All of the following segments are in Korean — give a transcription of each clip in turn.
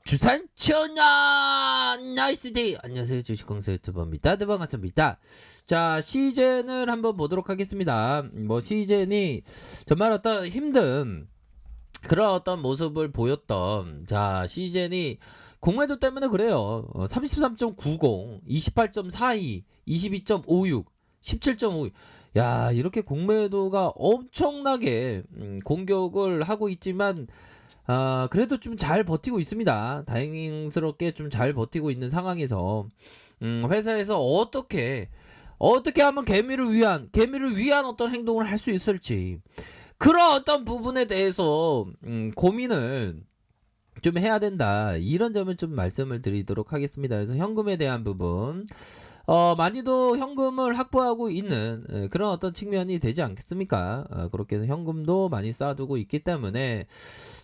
주산 천안 나이스데이. 안녕하세요, 주식공사 유튜버입니다. 네, 반갑습니다. 자, 시즌을 한번 보도록 하겠습니다. 뭐 시즌이 정말 어떤 힘든 그런 어떤 모습을 보였던, 자, 시즌이 공매도 때문에 그래요. 33.90, 28.42, 22.56, 17.52. 야, 이렇게 공매도가 엄청나게 공격을 하고 있지만, 그래도 좀 잘 버티고 있습니다. 다행스럽게 좀 잘 버티고 있는 상황에서 회사에서 어떻게 하면 개미를 위한 어떤 행동을 할 수 있을지, 그런 어떤 부분에 대해서 고민을 좀 해야 된다, 이런 점을 좀 말씀을 드리도록 하겠습니다. 그래서 현금에 대한 부분, 많이도 현금을 확보하고 있는 그런 어떤 측면이 되지 않겠습니까? 그렇게 해서 현금도 많이 쌓아두고 있기 때문에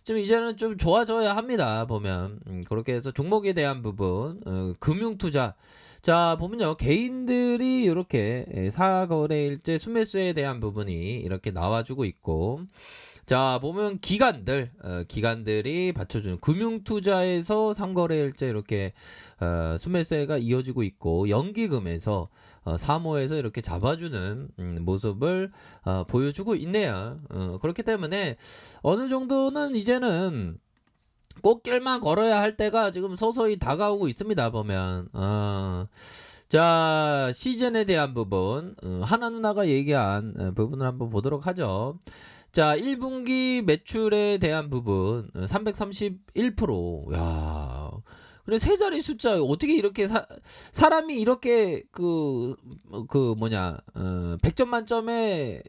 좀 이제는 좀 좋아져야 합니다. 보면 그렇게 해서 종목에 대한 부분, 금융투자, 자 보면요, 개인들이 이렇게 사거래일제 순매수에 대한 부분이 이렇게 나와주고 있고, 자 보면 기관들이 받쳐주는 금융투자에서 상거래일제 이렇게 순매수가 이어지고 있고, 연기금에서 사모에서 이렇게 잡아주는 모습을 보여주고 있네요. 그렇기 때문에 어느 정도는 이제는 꽃길만 걸어야 할 때가 지금 서서히 다가오고 있습니다. 보면 자, 시즌에 대한 부분, 하나 누나가 얘기한 부분을 한번 보도록 하죠. 자, 1분기 매출에 대한 부분, 331%. 야, 그래, 세 자리 숫자 어떻게 이렇게 사람이 이렇게 100점 만점에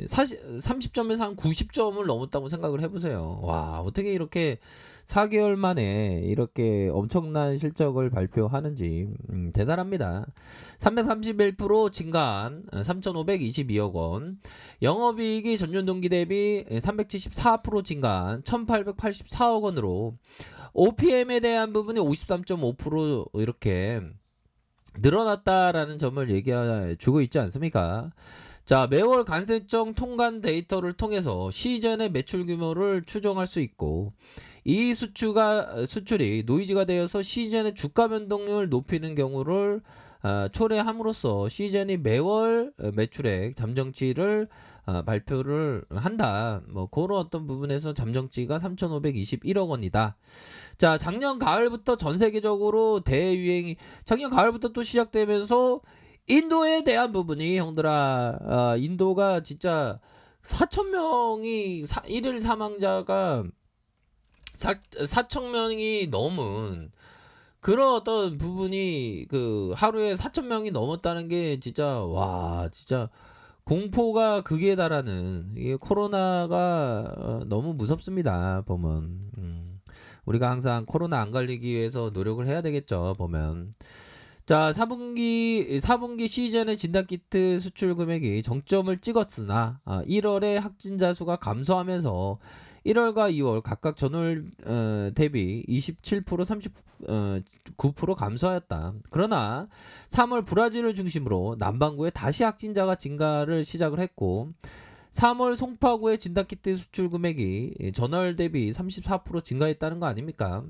30점에서 한 90점을 넘었다고 생각을 해보세요. 와, 어떻게 이렇게 4개월 만에 이렇게 엄청난 실적을 발표하는지 대단합니다. 331% 증가한 3,522억 원, 영업이익이 전년 동기 대비 374% 증가한 1,884억 원으로 OPM에 대한 부분이 53.5% 이렇게 늘어났다라는 점을 얘기해 주고 있지 않습니까? 자, 매월 관세청 통관 데이터를 통해서 시즌의 매출 규모를 추정할 수 있고, 이 수출이 노이즈가 되어서 시즌의 주가 변동률을 높이는 경우를 초래함으로써 시즌이 매월 매출액 잠정치를 발표를 한다. 뭐 그런 어떤 부분에서 잠정치가 3,521억 원이다. 자, 작년 가을부터 전 세계적으로 대유행이 작년 가을부터 또 시작되면서 인도에 대한 부분이, 형들아, 인도가 진짜 4,000명이 1일 사망자가 4,000명이 넘은 그런 어떤 부분이, 그 하루에 4,000명이 넘었다는 게 진짜, 와, 진짜 공포가 극에 달하는, 이게 코로나가 너무 무섭습니다. 보면 우리가 항상 코로나 안 걸리기 위해서 노력을 해야 되겠죠. 보면 자, 4분기 시즌의 진단키트 수출 금액이 정점을 찍었으나 1월에 확진자 수가 감소하면서 1월과 2월 각각 전월 대비 27%, 39% 감소하였다. 그러나 3월 브라질을 중심으로 남반구에 다시 확진자가 증가를 시작을 했고, 3월 송파구의 진단키트 수출 금액이 전월 대비 34% 증가했다는 거 아닙니까?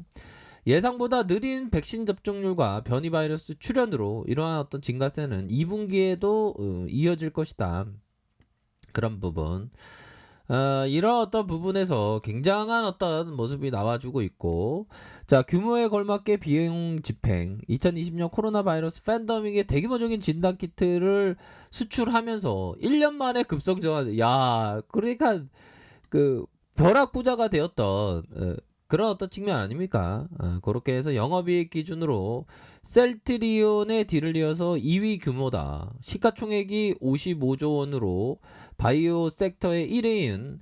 예상보다 느린 백신 접종률과 변이 바이러스 출현으로 이러한 어떤 증가세는 2분기에도 이어질 것이다. 그런 부분. 이런 어떤 부분에서 굉장한 어떤 모습이 나와주고 있고, 자, 규모에 걸맞게 비용 집행, 2020년 코로나 바이러스 팬데믹의 대규모적인 진단키트를 수출하면서 1년 만에 급성장한, 야, 그러니까 그 벼락부자가 되었던 그런 어떤 측면 아닙니까? 그렇게 해서 영업이익 기준으로 셀트리온의 뒤를 이어서 2위 규모다. 시가총액이 55조 원으로 바이오 섹터의 1위인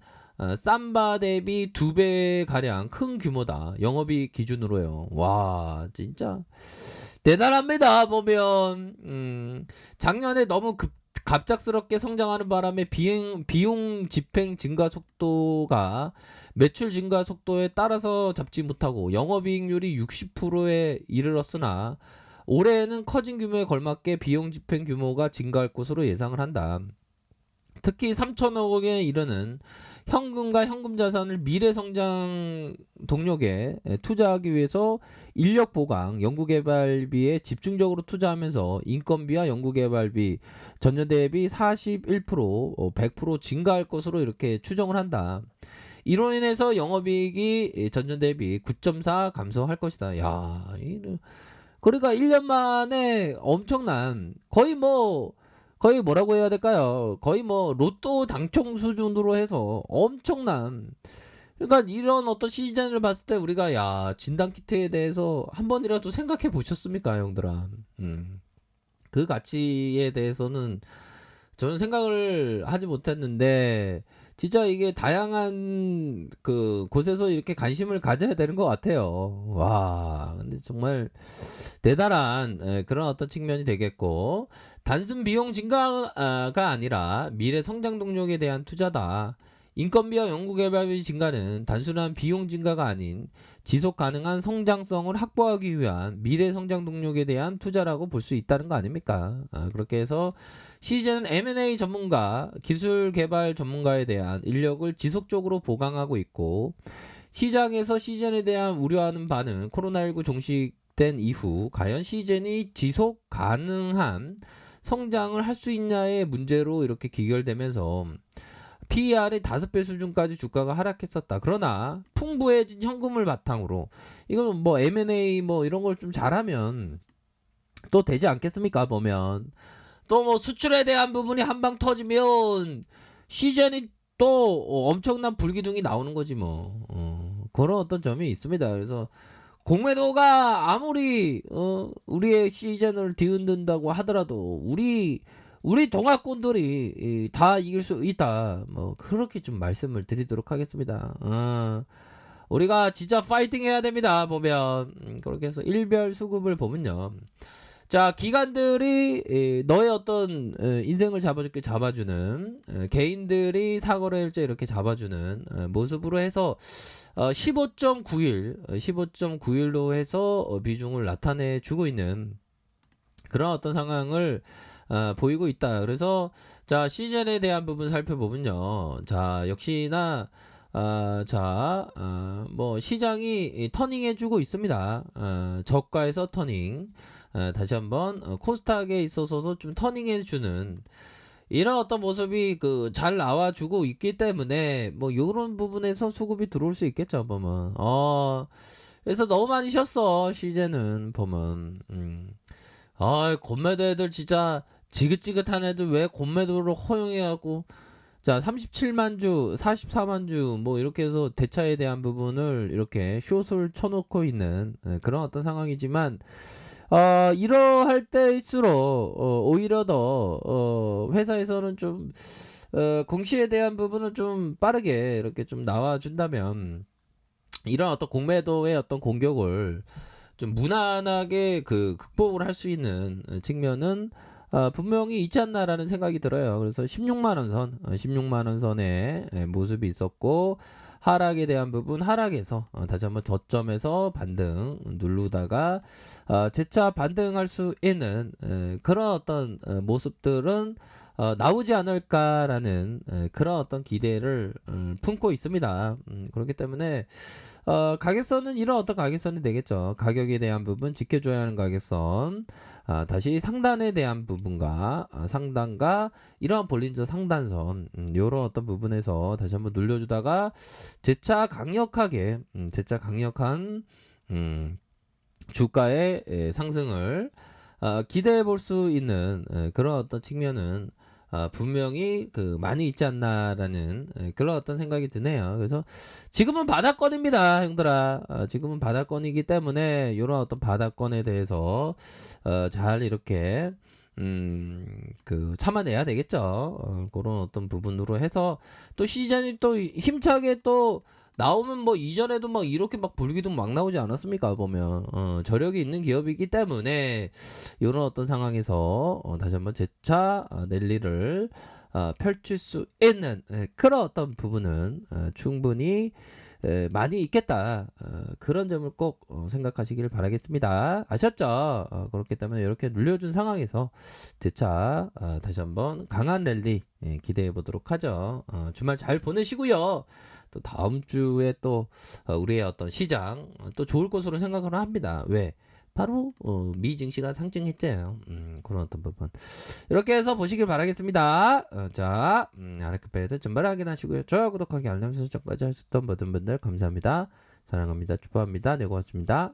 삼바 대비 2배 가량 큰 규모다. 영업이익 기준으로요. 와, 진짜 대단합니다. 보면 작년에 너무 갑작스럽게 성장하는 바람에 비용 집행 증가 속도가 매출 증가 속도에 따라서 잡지 못하고 영업이익률이 60%에 이르렀으나, 올해에는 커진 규모에 걸맞게 비용 집행 규모가 증가할 것으로 예상을 한다. 특히 3천억 원에 이르는 현금과 현금 자산을 미래 성장 동력에 투자하기 위해서 인력 보강, 연구개발비에 집중적으로 투자하면서 인건비와 연구개발비 전년 대비 41%, 100% 증가할 것으로 이렇게 추정을 한다. 이로 인해서 영업이익이 전년 대비 9.4 감소할 것이다. 야, 그러니까 1년 만에 엄청난 거의 뭐라고 해야 될까요? 거의 뭐 로또 당첨 수준으로 해서 엄청난, 그러니까 이런 어떤 시즌을 봤을 때 우리가 야, 진단 키트에 대해서 한 번이라도 생각해 보셨습니까, 형들아? 그 가치에 대해서는 저는 생각을 하지 못했는데 진짜 이게 다양한 그 곳에서 이렇게 관심을 가져야 되는 것 같아요. 와, 근데 정말 대단한 그런 어떤 측면이 되겠고, 단순 비용 증가가 아니라 미래 성장 동력에 대한 투자다. 인건비와 연구개발비 증가는 단순한 비용 증가가 아닌 지속 가능한 성장성을 확보하기 위한 미래 성장 동력에 대한 투자라고 볼 수 있다는 거 아닙니까? 그렇게 해서 시즌은 M&A 전문가, 기술 개발 전문가에 대한 인력을 지속적으로 보강하고 있고, 시장에서 시즌에 대한 우려하는 바는 코로나19 종식된 이후 과연 시즌이 지속 가능한 성장을 할 수 있냐의 문제로 이렇게 귀결되면서 PER이 5배 수준까지 주가가 하락했었다. 그러나 풍부해진 현금을 바탕으로 이건 뭐 M&A 뭐 이런 걸 좀 잘하면 또 되지 않겠습니까? 보면 또 뭐 수출에 대한 부분이 한방 터지면 시즌이 또 엄청난 불기둥이 나오는 거지 뭐. 그런 어떤 점이 있습니다. 그래서 공매도가 아무리 우리의 시즌을 뒤흔든다고 하더라도 우리 동학군들이 다 이길 수 있다. 뭐 그렇게 좀 말씀을 드리도록 하겠습니다. 우리가 진짜 파이팅 해야 됩니다. 보면 그렇게 해서 일별 수급을 보면요. 자, 기관들이 너의 어떤 인생을 잡아주는 개인들이 사거래일제 이렇게 잡아주는 모습으로 해서 15.9일로 해서 비중을 나타내 주고 있는 그런 어떤 상황을 보이고 있다. 그래서 자, 시즌에 대한 부분 살펴보면요. 자, 역시나 뭐 시장이 터닝해주고 있습니다. 저가에서 터닝. 다시 한번 코스닥에 있어서도 좀 터닝해주는 이런 어떤 모습이 그 잘 나와주고 있기 때문에 뭐 요런 부분에서 수급이 들어올 수 있겠죠. 보면 그래서 너무 많이 쉬었어 시즌은 보면. 곤매도 애들 진짜 지긋지긋한 애들 왜 곤매도를 허용해갖고 자 37만 주 44만 주 뭐 이렇게 해서 대차에 대한 부분을 이렇게 숏을 쳐놓고 있는 그런 어떤 상황이지만 이러할 때일수록 오히려 더 회사에서는 좀 공시에 대한 부분을 좀 빠르게 이렇게 좀 나와준다면 이런 어떤 공매도의 어떤 공격을 좀 무난하게 그 극복을 할 수 있는 측면은 분명히 있지 않나라는 생각이 들어요. 그래서 16만 원 선의 모습이 있었고, 하락에 대한 부분 하락에서 다시 한번 저점에서 반등 누르다가 재차 반등할 수 있는 그런 어떤 모습들은 나오지 않을까라는 그런 어떤 기대를 품고 있습니다. 그렇기 때문에 가격선은 이런 어떤 가격선이 되겠죠. 가격에 대한 부분 지켜줘야 하는 가격선, 다시 상단에 대한 부분과 상단과 이러한 볼린저 상단선 이런 어떤 부분에서 다시 한번 눌려주다가 재차 강력한 주가의 상승을 기대해 볼 수 있는 그런 어떤 측면은 분명히 그 많이 있지 않나라는 그런 어떤 생각이 드네요. 그래서 지금은 바닥권입니다, 형들아. 지금은 바닥권이기 때문에 이런 어떤 바닥권에 대해서 잘 이렇게 그 참아내야 되겠죠. 그런 어떤 부분으로 해서 또 시즌이 또 힘차게 또 나오면 뭐 이전에도 막 이렇게 막 불기둥 막 나오지 않았습니까? 보면 저력이 있는 기업이기 때문에 이런 어떤 상황에서 다시 한번 재차 랠리를 펼칠 수 있는 그런 어떤 부분은 충분히 많이 있겠다. 그런 점을 꼭 생각하시길 바라겠습니다. 아셨죠? 그렇기 때문에 이렇게 눌려준 상황에서 재차 다시 한번 강한 랠리 기대해 보도록 하죠. 주말 잘 보내시고요. 또 다음 주에 또 우리의 어떤 시장 또 좋을 것으로 생각을 합니다. 왜? 바로 미 증시가 상승했잖아요. 그런 어떤 부분 이렇게 해서 보시길 바라겠습니다. 자, 아르크페드 전발 확인하시고요. 좋아요, 구독하기, 알람 설정까지 하셨던 모든 분들 감사합니다. 사랑합니다. 축복합니다. 네, 고맙습니다.